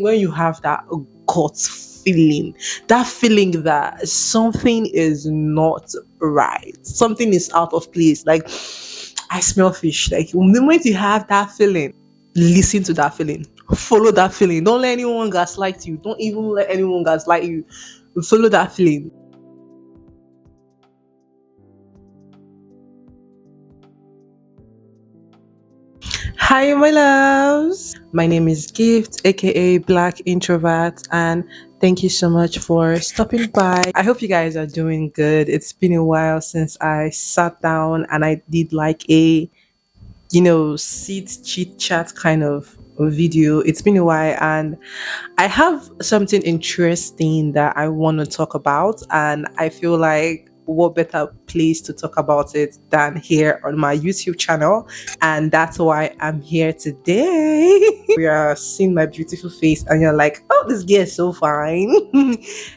When you have that gut feeling, that feeling that something is not right, something is out of place, like I smell fish. Like the moment you have that feeling, listen to that feeling, follow that feeling. Don't let anyone gaslight you. Don't even let anyone gaslight you. Follow that feeling. Hi, my loves. My name is Gift, aka Black Introvert, and thank you so much for stopping by. I hope you guys are doing good. It's been a while since I sat down and I did like a, sit chit chat kind of video. It's been a while, and I have something interesting that I want to talk about, and I feel like what better place to talk about it than here on my YouTube channel, and that's why I'm here today. We are seeing my beautiful face, and you're like, "Oh, this girl is so fine."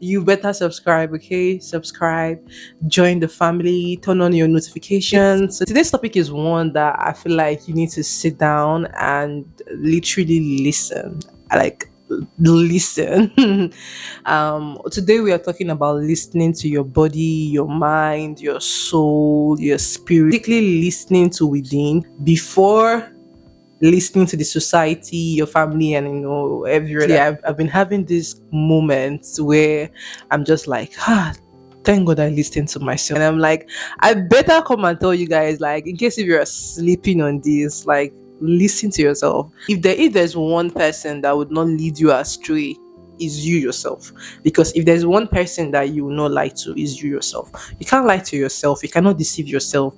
You better subscribe, okay? Subscribe, join the family, turn on your notifications. So today's topic is one that I feel like you need to sit down and literally listen. Like listen. Today we are talking about listening to your body, your mind, your soul, your spirit. Basically listening to within before listening to the society, your family, and everyone. I've been having these moments where I'm just like, thank God I listened to myself. And I'm like, I better come and tell you guys, like, in case if you're sleeping on this, like, listen to yourself. If there's one person that would not lead you astray, is you yourself. Because if there's one person that you will not lie to, is you yourself. You can't lie to yourself. You cannot deceive yourself.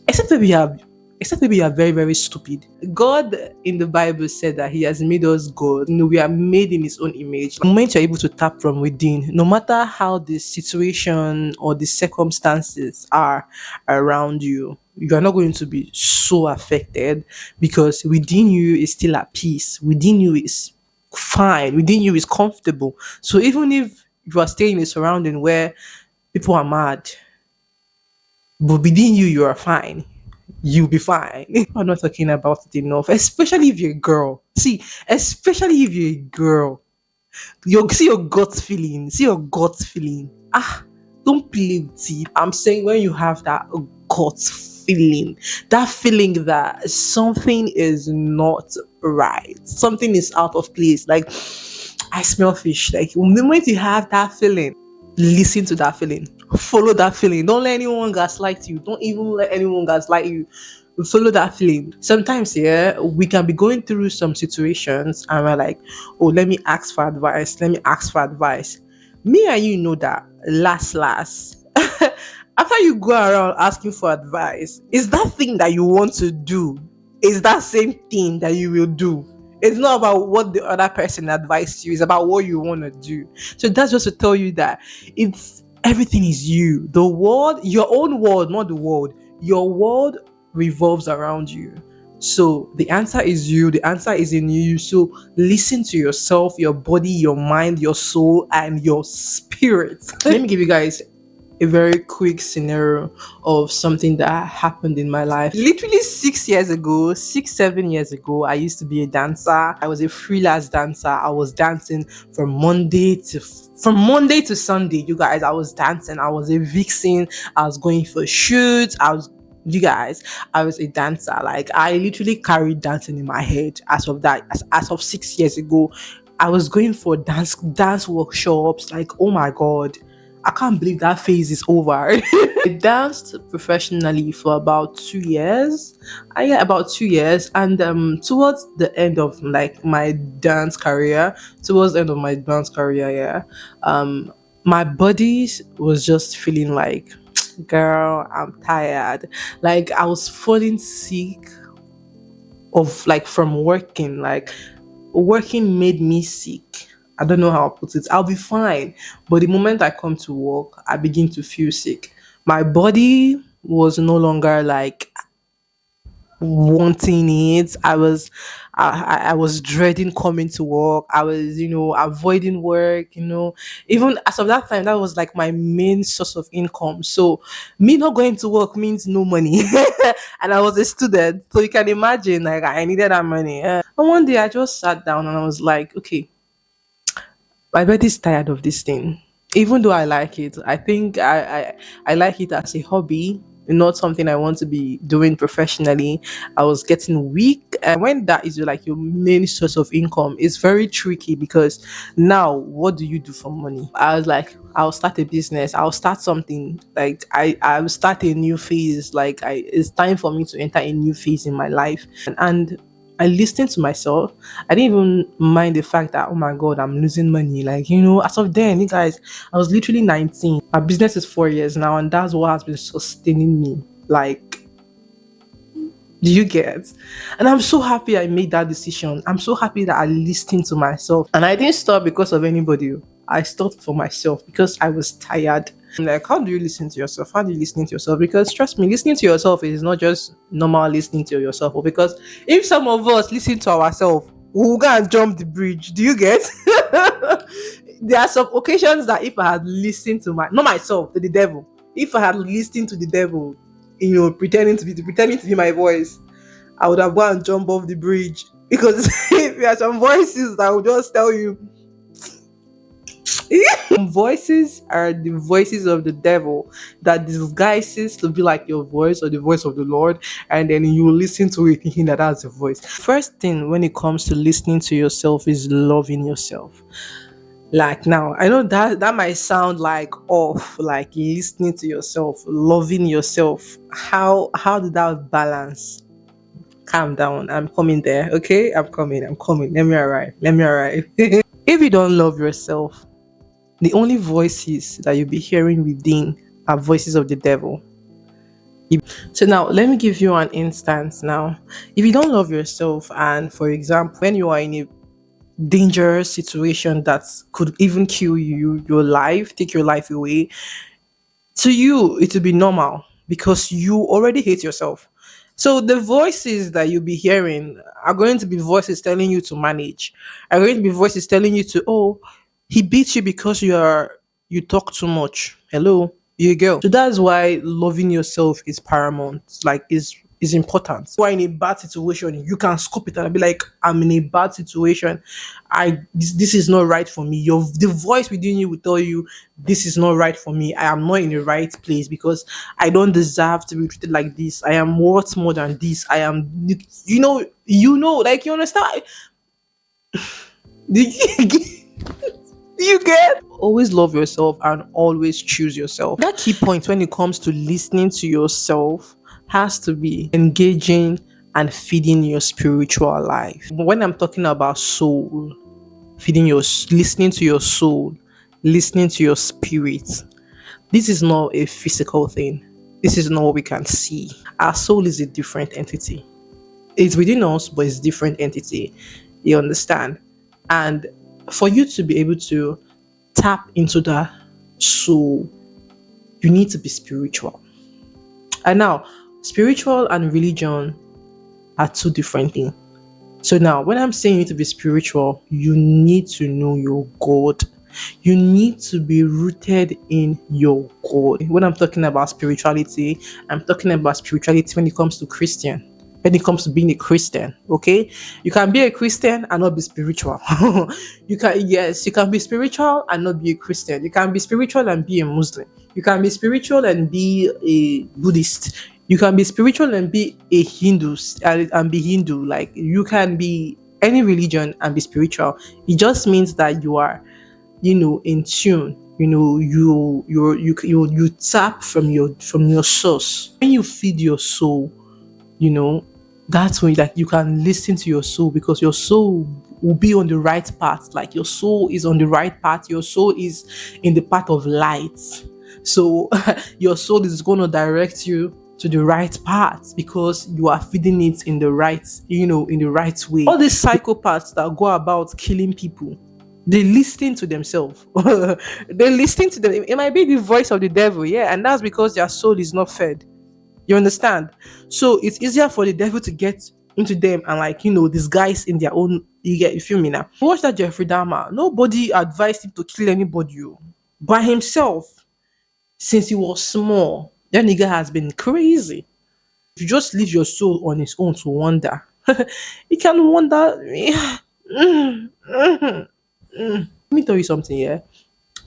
Except maybe you have except maybe you are very, very stupid. God in the Bible said that He has made us good. We are made in His own image. The moment you're able to tap from within, no matter how the situation or the circumstances are around you, you are not going to be so affected because within you is still at peace. Within you is fine. Within you is comfortable. So even if you are staying in a surrounding where people are mad, but within you, you are fine. You'll be fine. I'm not talking about it enough, especially if you're a girl. See, especially if you're a girl, you see your gut feeling. See your gut feeling. Don't play with it. I'm saying when you have that gut feeling, that feeling that something is not right, something is out of place. Like I smell fish. Like the moment you have that feeling, listen to that feeling, follow that feeling. Don't let anyone gaslight you. Don't even let anyone gaslight you. Follow that feeling. Sometimes, yeah, we can be going through some situations and we're like, oh, let me ask for advice. Let me ask for advice. Me and you know that last, after you go around asking for advice, is that thing that you want to do, is that same thing that you will do. It's not about what the other person advised you, it's about what you want to do. So that's just to tell you that it's everything is you. The world, your own world, not the world. Your world revolves around you. So the answer is you, the answer is in you. So listen to yourself, your body, your mind, your soul, and your spirit. Let me give you guys a very quick scenario of something that happened in my life. Literally 6 years ago, 7 years ago, I used to be a dancer. I was a freelance dancer. I was dancing from Monday to Sunday. You guys, I was dancing. I was a vixen. I was going for shoots. I was a dancer. Like I literally carried dancing in my head as of that, as of 6 years ago. I was going for dance workshops. Like, oh my god, I can't believe that phase is over. I danced professionally for about 2 years. Yeah, about 2 years. And towards the end of like my dance career, yeah, my body was just feeling like, girl, I'm tired. Like I was falling sick of like from working. Like working made me sick. I don't know how I'll put it. I'll be fine. But the moment I come to work, I begin to feel sick. My body was no longer like wanting it. I was dreading coming to work. I was, avoiding work, Even as of that time, that was like my main source of income. So me not going to work means no money. And I was a student. So you can imagine, like I needed that money. And one day I just sat down and I was like, okay, My body's tired of this thing. Even though I like it, I think I like it as a hobby, not something I want to be doing professionally. I was getting weak, and when that is like your main source of income, it's very tricky because now what do you do for money? I was like, I'll start a business. I'll start something. Like I'll start a new phase. Like it's time for me to enter a new phase in my life, and I listened to myself. I didn't even mind the fact that, oh my God, I'm losing money. Like, as of then, you guys, I was literally 19. My business is 4 years now, and that's what has been sustaining me. Like, do you get? And I'm so happy I made that decision. I'm so happy that I listened to myself. And I didn't stop because of anybody. I stopped for myself because I was tired. Like, how do you listen to yourself? How do you listen to yourself? Because trust me, listening to yourself is not just normal listening to yourself. Because if some of us listen to ourselves, we'll go and jump the bridge. Do you get? There are some occasions that if I had listened to not myself, to the devil, if I had listened to the devil, pretending to be my voice, I would have gone and jump off the bridge. Because there are some voices that will just tell you, voices are the voices of the devil that disguises to be like your voice or the voice of the Lord, and then you listen to it thinking that that's a voice. First thing when it comes to listening to yourself is loving yourself. Like now, I know that might sound like off, like listening to yourself, loving yourself. How did that balance? Calm down. I'm coming there. Okay, I'm coming. I'm coming. Let me arrive. Let me arrive. If you don't love yourself, the only voices that you'll be hearing within are voices of the devil. So now let me give you an instance now. If you don't love yourself, and for example, when you are in a dangerous situation that could even kill you, your life, take your life away, to you it will be normal because you already hate yourself. So the voices that you'll be hearing are going to be voices telling you to manage, are going to be voices telling you to, oh, he beats you because you talk too much. Hello, you go. So that's why loving yourself is paramount. Like is important. You are in a bad situation, you can scope it and be like, I'm in a bad situation. This is not right for me. The voice within you will tell you this is not right for me. I am not in the right place because I don't deserve to be treated like this. I am worth more than this. I am like you understand. Do you get? Always love yourself and always choose yourself. That key point when it comes to listening to yourself has to be engaging and feeding your spiritual life. When I'm talking about soul, listening to your soul, listening to your spirit, this is not a physical thing. This is not what we can see. Our soul is a different entity. It's within us, but it's a different entity. You understand? And for you to be able to tap into the soul, you need to be spiritual. And now, spiritual and religion are two different things. So now, when I'm saying you need to be spiritual, you need to know your God. You need to be rooted in your God. When I'm talking about spirituality, I'm talking about spirituality when it comes to Christian. When it comes to being a Christian, okay, you can be a Christian and not be spiritual. You can be spiritual and not be a Christian. You can be spiritual and be a Muslim. You can be spiritual and be a Buddhist. You can be spiritual and be a Hindu and be Hindu. Like you can be any religion and be spiritual. It just means that you are, in tune. You tap from your source. When you feed your soul, you know that's when like you can listen to your soul, because your soul will be on the right path. Like your soul is on the right path. Your soul is in the path of light. So your soul is going to direct you to the right path because you are feeding it in the right, in the right way. All these psychopaths that go about killing people, they listen to themselves. They listen to them. It might be the voice of the devil, yeah, and that's because their soul is not fed. You understand? So it's easier for the devil to get into them and disguise in their own. You feel me now? Watch that Jeffrey Dahmer. Nobody advised him to kill anybody by himself since he was small. That nigga has been crazy. If you just leave your soul on its own to wander, it can wander. Let me tell you something, yeah.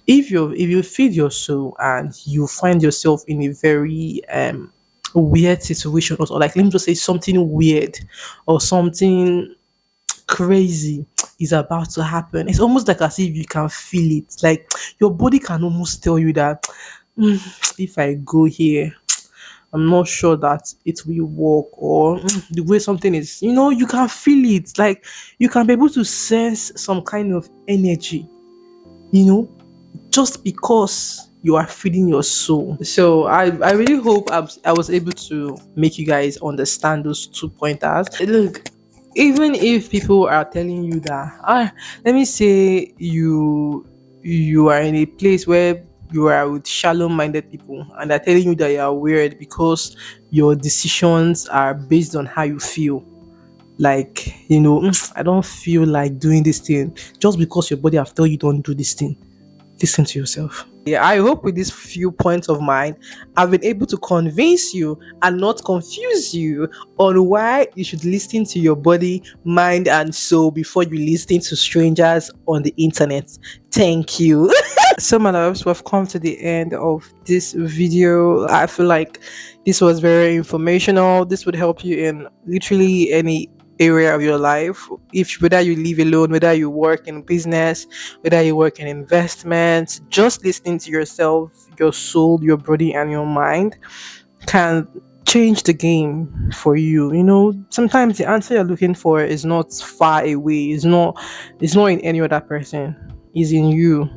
If you feed your soul and you find yourself in a very weird situation, or like let me just say something weird or something crazy is about to happen, it's almost like as if you can feel it. Like your body can almost tell you that if I go here, I'm not sure that it will work, or the way something is, you can feel it. Like you can be able to sense some kind of energy, you know, just because you are feeding your soul. So I really hope I was able to make you guys understand those 2 pointers. Look, even if people are telling you that, let me say you are in a place where you are with shallow-minded people and they're telling you that you are weird because your decisions are based on how you feel. Like, I don't feel like doing this thing just because your body have told you don't do this thing. Listen to yourself. Yeah, I hope with these few points of mine, I've been able to convince you and not confuse you on why you should listen to your body, mind, and soul before you listen to strangers on the internet. Thank you. So, my loves, we've come to the end of this video. I feel like this was very informational. This would help you in literally any area of your life. If whether you live alone, whether you work in business, whether you work in investments, just listening to yourself, your soul, your body, and your mind can change the game for you. Sometimes the answer you're looking for is not far away. It's not in any other person. It's in you.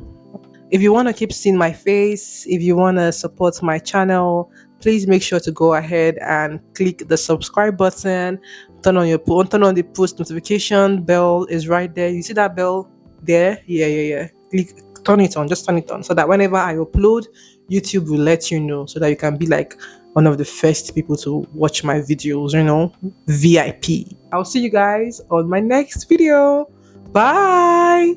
If you want to keep seeing my face, if you want to support my channel, please make sure to go ahead and click the subscribe button. Turn on the post notification bell is right there. You see that bell there? Yeah. Click, turn it on. Just turn it on so that whenever I upload, YouTube will let you know so that you can be like one of the first people to watch my videos. VIP. I'll see you guys on my next video. Bye.